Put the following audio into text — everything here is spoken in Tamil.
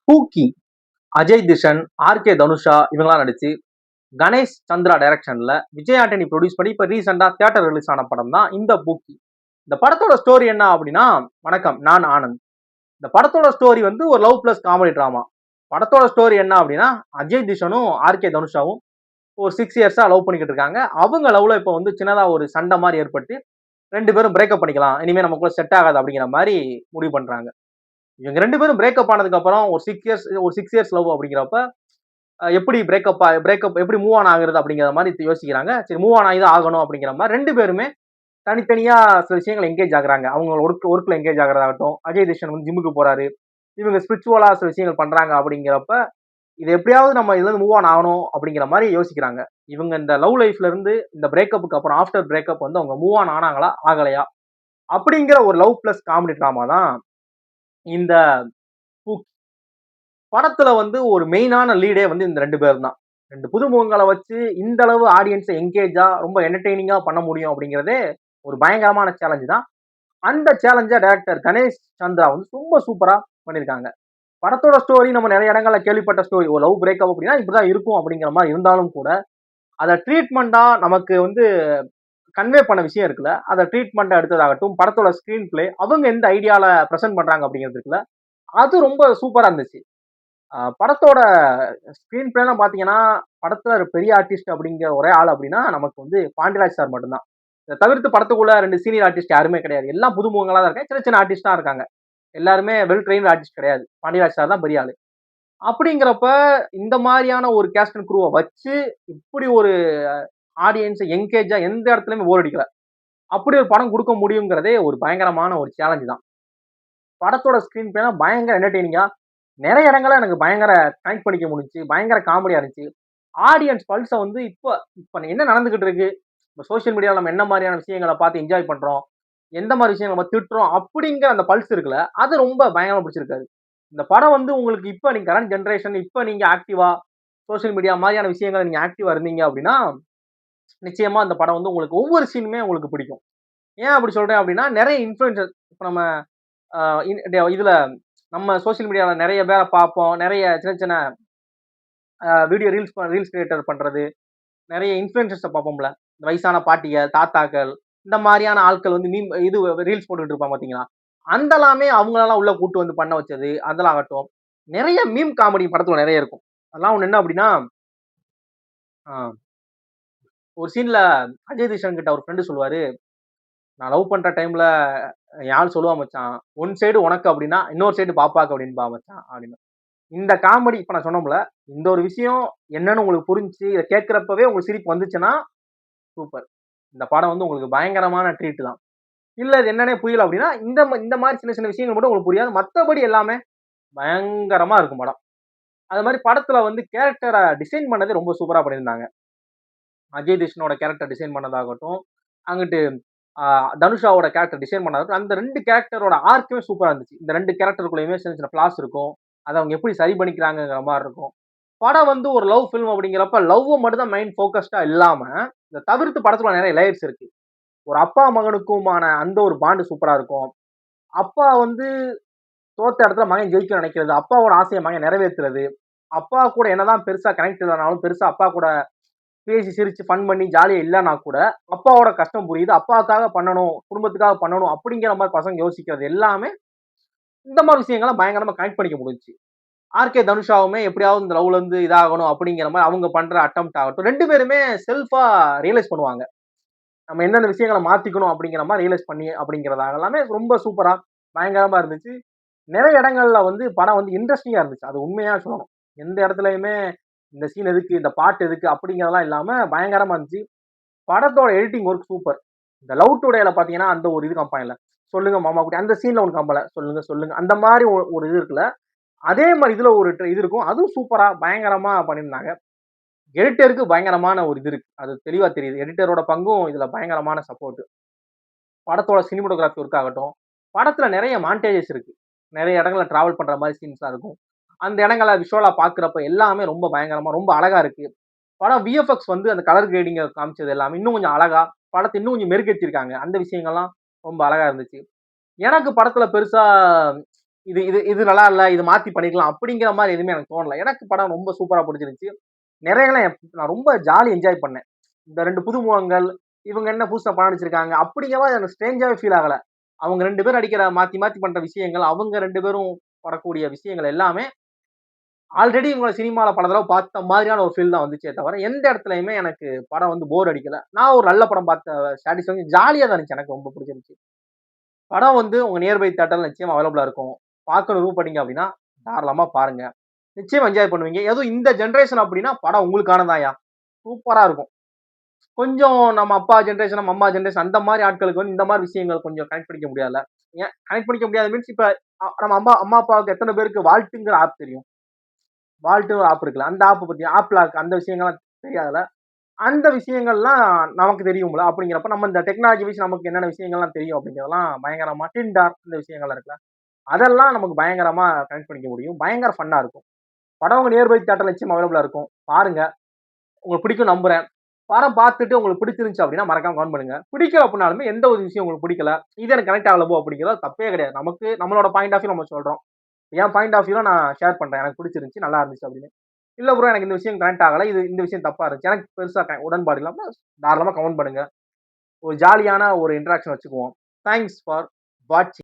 பூக்கி அஜய் திஷன், ஆர்.கே. தனுஷா இவங்கலாம் நடிச்சு, கணேஷ் சந்திரா டைரக்ஷன்ல விஜய் ஆண்டனி ப்ரொடியூஸ் பண்ணி இப்ப ரீசெண்டா தியேட்டர் ரிலீஸ் ஆன படம் தான் இந்த பூக்கி. இந்த படத்தோட ஸ்டோரி என்ன அப்படின்னா, வணக்கம் நான் ஆனந்த். இந்த படத்தோட ஸ்டோரி வந்து ஒரு லவ் பிளஸ் காமெடி டிராமா. படத்தோட ஸ்டோரி என்ன அப்படின்னா, அஜய் திஷனும் ஆர்.கே. தனுஷாவும் ஒரு 6 இயர்ஸா லவ் பண்ணிக்கிட்டு இருக்காங்க. அவங்க லவ்ல இப்ப வந்து சின்னதா ஒரு சண்டை மாதிரி ஏற்பட்டு 2 பேரும் பிரேக்கப் பண்ணிக்கலாம். இனிமே நமக்குள்ள செட் ஆகாது அப்படிங்கிற மாதிரி முடிவு பண்றாங்க. இவங்க 2 பேரும் பிரேக்கப் ஆனதுக்கு அப்புறம் ஒரு 6 இயர்ஸ் லவ் அப்படிங்கிறப்ப எப்படி பிரேக்கப் எப்படி மூவ் ஆன் ஆகுறது அப்படிங்கிற மாதிரி யோசிக்கிறாங்க. சரி மூவ் ஆன் ஆகி தான் ஆகணும் அப்படிங்கிற மாதிரி 2 பேருமே தனித்தனியா சில விஷயங்கள் எங்கேஜ் ஆகுறாங்க. அவங்க ஒர்க்ல எங்கேஜ் ஆகுறதாகட்டும், அஜய் தேஷ்கன் வந்து ஜிம்முக்கு போறாரு. இவங்க ஸ்பிரிச்சுவலா சில விஷயங்கள் பண்றாங்க அப்படிங்கிறப்ப இது எப்படியாவது நம்ம இதுல இருந்து மூவ் ஆன் ஆகணும் அப்படிங்கிற மாதிரி யோசிக்கிறாங்க. இவங்க இந்த லவ் லைஃப்ல இருந்து இந்த பிரேக்கப்புக்கு அப்புறம் ஆஃப்டர் பிரேக்கப் வந்து அவங்க மூவ் ஆன் ஆனாங்களா ஆகலையா அப்படிங்கிற ஒரு லவ் பிளஸ் காமெடி டிராமா தான் இந்த பூ- படத்துல வந்து ஒரு மெயினான லீடே வந்து இந்த 2 பேரும் தான். 2 புதுமுகங்களை வச்சு இந்த அளவு ஆடியன்ஸை என்கேஜா ரொம்ப என்டர்டெய்னிங்கா பண்ண முடியும் அப்படிங்கிறதே ஒரு பயங்கரமான சேலஞ்சு தான். அந்த சேலஞ்சை டைரக்டர் கணேஷ் சந்திரா வந்து ரொம்ப சூப்பரா பண்ணியிருக்காங்க. படத்தோட ஸ்டோரி நம்ம நிறைய இடங்கள்ல கேள்விப்பட்ட ஸ்டோரி, ஒரு லவ் பிரேக்கப் அப்படின்னா இப்படிதான் இருக்கும் அப்படிங்கிற மாதிரி இருந்தாலும் கூட அதை ட்ரீட்மெண்டா நமக்கு வந்து கன்வே பண்ண விஷயம் இருக்குல்ல, அதை ட்ரீட்மெண்ட் எடுத்ததாகட்டும், படத்தோட ஸ்கிரீன் பிளே அவங்க எந்த ஐடியால பிரசன்ட் பண்றாங்க அப்படிங்கிறது இருக்குல்ல, அது ரொம்ப சூப்பரா இருந்துச்சு. படத்தோட ஸ்கிரீன் பிளேலாம் பாத்தீங்கன்னா, படத்துல ஒரு பெரிய ஆர்டிஸ்ட் அப்படிங்கிற ஒரே ஆள் அப்படின்னா நமக்கு வந்து பாண்டியராஜ் சார் மட்டும்தான். இதை தவிர்த்து படத்துக்குள்ள 2 சீனியர் ஆர்டிஸ்ட் யாருமே கிடையாது. எல்லாம் புதுமுகங்களா தான் இருக்காங்க. சின்ன சின்ன ஆர்டிஸ்டா இருக்காங்க. எல்லாருமே வெல் ட்ரெயின் ஆர்டிஸ்ட் கிடையாது. பாண்டியராஜ் சார் தான் பெரிய ஆளு. அப்படிங்கிறப்ப இந்த மாதிரியான ஒரு கேஸ்ட் அண்ட் க்ரூவை வச்சு இப்படி ஒரு ஆடியன்ஸை என்கேஜா எந்த இடத்துலயுமே போர் அடிக்கல. அப்படி ஒரு படம் கொடுக்க முடியுங்கிறதே ஒரு பயங்கரமான ஒரு சேலஞ்சு தான். படத்தோட ஸ்கிரீன் பிளே பயங்கர என்டர்டெய்னிங்கா நிறைய இடங்கள்ல எனக்கு பயங்கர கனெக்ட் பண்ணிக்க முடிஞ்சுச்சு. பயங்கர காமெடியா இருந்துச்சு. ஆடியன்ஸ் பல்ஸை வந்து இப்போ இப்போ என்ன நடந்துகிட்டு இருக்கு, இப்போ சோஷியல் மீடியாவில் நம்ம என்ன மாதிரியான விஷயங்களை பார்த்து என்ஜாய் பண்றோம், எந்த மாதிரி விஷயங்கள் நம்ம திட்டுறோம் அப்படிங்கிற அந்த பல்ஸ் இருக்குல்ல, அது ரொம்ப பயங்கரமா பிடிச்சிருக்காரு. இந்த படம் வந்து உங்களுக்கு இப்போ நீங்க கரண்ட் ஜென்ரேஷன் இப்போ நீங்க ஆக்டிவா சோஷியல் மீடியா மாதிரியான விஷயங்களை நீங்க ஆக்டிவா இருந்தீங்க அப்படின்னா நிச்சயமா அந்த படம் வந்து உங்களுக்கு ஒவ்வொரு சீனுமே உங்களுக்கு பிடிக்கும். ஏன் அப்படி சொல்றேன் அப்படின்னா, நிறைய இன்ஃப்ளூயன்சர் இப்போ நம்ம இதுல நம்ம சோஷியல் மீடியால நிறைய பேரை பார்ப்போம். நிறைய சின்ன சின்ன வீடியோ ரீல்ஸ் கிரியேட்டர் பண்றது, நிறைய இன்ஃப்ளூயன்சர்ஸை பார்ப்போம்ல. இந்த வயசான பாட்டிகள், தாத்தாக்கள் இந்த மாதிரியான ஆட்கள் வந்து இது ரீல்ஸ் போட்டுட்டு இருப்பாங்க பாத்தீங்களா? அந்த எல்லாமே அவங்களெல்லாம் உள்ள கூட்டு வந்து பண்ண வச்சது அதெல்லாம் ஆகட்டும். நிறைய மீம் காமெடி படத்துல நிறைய இருக்கும். அதெல்லாம் ஒண்ணு என்ன அப்படின்னா, ஆஹ் ஒரு சீன்ல அஜய் திஷன் கிட்ட ஒரு ஃப்ரெண்டு சொல்லுவாரு, நான் லவ் பண்ற டைம்ல என் ஆள் சொல்லுவா மச்சான், ஒன் சைடு உனக்கு அப்படின்னா இன்னொரு சைடு பாப்பாக்கு அப்படின்பா மச்சான் அப்படின்னு. இந்த காமெடி இப்ப நான் சொன்னோம்ல, இந்த ஒரு விஷயம் என்னன்னு உங்களுக்கு புரிஞ்சு இதை கேட்கிறப்பவே உங்களுக்கு சிரிப்பு வந்துச்சுன்னா சூப்பர். இந்த படம் வந்து உங்களுக்கு பயங்கரமான ட்ரீட் தான். இல்ல இது என்னன்னே புரியல அப்படின்னா இந்த மாதிரி சின்ன சின்ன விஷயங்கள் மட்டும் உங்களுக்கு புரியாது. மத்தபடி எல்லாமே பயங்கரமா இருக்கும் படம். அது மாதிரி படத்துல வந்து கேரக்டரை டிசைன் பண்ணதே ரொம்ப சூப்பரா பண்ணியிருந்தாங்க. அஜய் தேஷ்கனோட கேரக்டர் டிசைன் பண்ணதாகட்டும், அங்கிட்டு தனுஷாவோட கேரக்டர் டிசைன் பண்ணதாகட்டும், அந்த 2 கேரக்டரோட ஆர்க்குமே சூப்பரா இருந்துச்சு. இந்த 2 கேரக்டருக்குள்ளயுமே சின்ன சின்ன ஃபிளாஸ் இருக்கும். அதை அவங்க எப்படி சரி பண்ணிக்கிறாங்கிற மாதிரி இருக்கும். படம் வந்து ஒரு லவ் ஃபில்ம் அப்படிங்கிறப்ப லவ் மட்டும் தான் மெயின் ஃபோக்கஸ்டா இல்லாம, இதை தவிர்த்து படத்துல நிறைய லேயர்ஸ் இருக்கு. ஒரு அப்பா மகனுக்குமான அந்த ஒரு பாண்டு சூப்பரா இருக்கும். அப்பா வந்து தோத்த இடத்துல மகன் ஜெயிக்க நினைக்கிறது, அப்பாவோட ஆசையை மகன் நிறைவேற்றுறது, அப்பா கூட என்னதான் பெருசா கனெக்ட் இல்லைனாலும், பெருசா அப்பா கூட பேசி சிரிச்சு ஃபன் பண்ணி ஜாலியா இல்லைன்னா கூட அப்பாவோட கஷ்டம் புரியுது, அப்பாவுக்காக பண்ணணும், குடும்பத்துக்காக பண்ணணும் அப்படிங்கிற மாதிரி பசங்க யோசிக்கிறது எல்லாமே இந்த மாதிரி விஷயங்கள்லாம் பயங்கரமா கனெக்ட் பண்ணிக்க முடிஞ்சுச்சு. ஆர்.கே. தனுஷாவுமே எப்படியாவது இந்த லவ்ல இருந்து இதாகணும் அப்படிங்கிற மாதிரி அவங்க பண்ற அட்டெம்ப்ட் ஆகட்டும், 2 பேருமே செல்ஃபா ரியலைஸ் பண்ணுவாங்க. நம்ம எந்தெந்த விஷயங்களை மாத்திக்கணும் அப்படிங்கிற மாதிரி ரியலைஸ் பண்ணி அப்படிங்கிறதாக எல்லாமே ரொம்ப சூப்பரா பயங்கரமா இருந்துச்சு. நிறைய இடங்கள்ல வந்து படம் வந்து இன்ட்ரெஸ்டிங்கா இருந்துச்சு. அது உண்மையா சொல்லணும். எந்த இடத்துலயுமே இந்த சீன் எதுக்கு, இந்த பாட்டு எதுக்கு அப்படிங்கிறதெல்லாம் இல்லாம பயங்கரமா இருந்துச்சு. படத்தோட எடிட்டிங் ஒர்க் சூப்பர். இந்த லவ் டுடேல பாத்தீங்கன்னா அந்த ஒரு இது கம்பெனில சொல்லுங்க மாமா குட்டி அந்த சீன்ல ஒன்று கம்பல சொல்லுங்க சொல்லுங்க அந்த மாதிரி ஒரு இது இருக்குல்ல, அதே மாதிரி இதுல ஒரு இது இருக்கும். அதுவும் சூப்பரா பயங்கரமா பண்ணியிருந்தாங்க. எடிட்டருக்கு பயங்கரமான ஒரு இது இருக்கு. அது தெளிவா தெரியுது. எடிட்டரோட பங்கும் இதுல பயங்கரமான சப்போர்ட். படத்தோட சினிமோட்டோகிராஃபி ஒர்க் ஆகட்டும், படத்துல நிறைய மாண்டேஜஸ் இருக்கு. நிறைய இடங்கள்ல டிராவல் பண்ற மாதிரி சீன்ஸா இருக்கும். அந்த இடங்களை விஷுவலா பாக்குறப்ப எல்லாமே ரொம்ப பயங்கரமா ரொம்ப அழகா இருக்கு. படம் விஎஃப்எக்ஸ் வந்து அந்த கலர் கிரேடிங் காமிச்சது எல்லாமே இன்னும் கொஞ்சம் அழகா, படத்தை இன்னும் கொஞ்சம் மெருகேற்றிருக்காங்க. அந்த விஷயங்கள்லாம் ரொம்ப அழகா இருந்துச்சு. எனக்கு படத்துல பெருசா இது இது இது நல்லா இல்ல, இது மாத்தி பண்ணிக்கலாம் அப்படிங்கிற மாதிரி எதுவுமே எனக்கு தோணல. எனக்கு படம் ரொம்ப சூப்பரா பிடிச்சிருந்துச்சு. நிறையலாம் நான் ரொம்ப ஜாலி என்ஜாய் பண்ணேன். இந்த 2 புதுமுகங்கள், இவங்க என்ன புதுசா படம் நடிச்சிருக்காங்க அப்படிங்கிற மாதிரி எனக்கு ஸ்ட்ரேஞ்சாவே ஃபீல் ஆகல. அவங்க 2 பேரும் நடிக்கிற மாத்தி மாத்தி பண்ற விஷயங்கள், அவங்க 2 பேரும் படக்கூடிய விஷயங்கள் எல்லாமே ஆல்ரெடி இவங்கள சினிமால பல தடவ பார்த்த மாதிரியான ஒரு ஃபீல் தான் வந்துச்சே தவிர, எந்த இடத்துலயுமே எனக்கு படம் வந்து போர் அடிக்கல. நான் ஒரு நல்ல படம் பார்த்த சாட்டிஸ்ஃபேக்ஷன் ஜாலியா தான் இருந்துச்சு. எனக்கு ரொம்ப பிடிச்சிருந்துச்சு. படம் வந்து உங்க நியர்பை தியேட்டர்ல நிச்சயமா அவைலபிளா இருக்கும். பார்க்கணும் விருப்பப்பட்டீங்க அப்படின்னா, தாராளமா பாருங்க. நிச்சயம் என்ஜாய் பண்ணுவீங்க. அதுவும் இந்த ஜெனரேஷன் அப்படின்னா படம் உங்களுக்கானதான்யா. சூப்பரா இருக்கும். கொஞ்சம் நம்ம அப்பா ஜெனரேஷன், நம்ம அம்மா ஜெனரேஷன் அந்த மாரி ஆட்களுக்கு வந்து இந்த மாரி விஷயங்கள் கொஞ்சம் கனெக்ட் பண்ணிக்க முடியாதுல்ல. ஏன் கனெக்ட் பண்ணிக்க முடியாது மீன்ஸ் இப்ப நம்ம அம்மா, அப்பாவுக்கு எத்தன பேருக்கு வால்ட்ங்கிற ஆப் தெரியும்? வால்ட்ன்னு ஒரு ஆப் இருக்குல்ல. அந்த ஆப் பத்தி ஆப் லாக் அந்த விஷயங்கள்லாம் தெரியாதுல்ல. அந்த விஷயங்கள்லாம் நமக்கு தெரியும்ல. அப்படிங்கிறப்ப நம்ம இந்த டெக்னாலஜி வைஸ் நமக்கு என்னென்ன விஷயங்கள்லாம் தெரியும் அப்படிங்கிறதெல்லாம் பயங்கரமா டின்டார் இந்த விஷயங்கள்லாம் இருக்குல்ல. அதெல்லாம் நமக்கு பயங்கரமா கனெக்ட் பண்ணிக்க முடியும். பயங்கர ஃபன்னா இருக்கும். படம் உங்க நியர்பை தியேட்டர்ல நிச்சயமா அவைலபிளா இருக்கும். பாருங்க. உங்களுக்கு பிடிக்கும் நம்புறேன். படம் பார்த்துட்டு உங்களுக்கு பிடிச்சிருந்துச்சு அப்படின்னா மறக்காம கமெண்ட் பண்ணுங்க. பிடிக்கல அப்படின்னாலுமே எந்த ஒரு விஷயம் உங்களுக்கு பிடிக்கல, இது எனக்கு கனெக்ட் ஆகல அப்படிங்கிறது தப்பே கிடையாது. நமக்கு நம்மளோட பாயிண்ட் ஆஃப் வியூ நம்ம சொல்றோம். என் பாயிண்ட் ஆஃப் வியூல நான் ஷேர் பண்றேன். எனக்கு பிடிச்சிருந்துச்சு, நல்லா இருந்துச்சு அப்படின்னு. இல்ல ப்ரோ எனக்கு இந்த விஷயம் கனெக்ட் ஆகல. இந்த விஷயம் தப்பா இருந்துச்சு. எனக்கு பெருசா உடன்பாடு இல்லாம தாராளமா கமெண்ட் பண்ணுங்க. ஒரு ஜாலியான ஒரு இன்டராக்ஷன் வச்சுக்குவோம். தேங்க்ஸ் ஃபார் வாட்சிங்.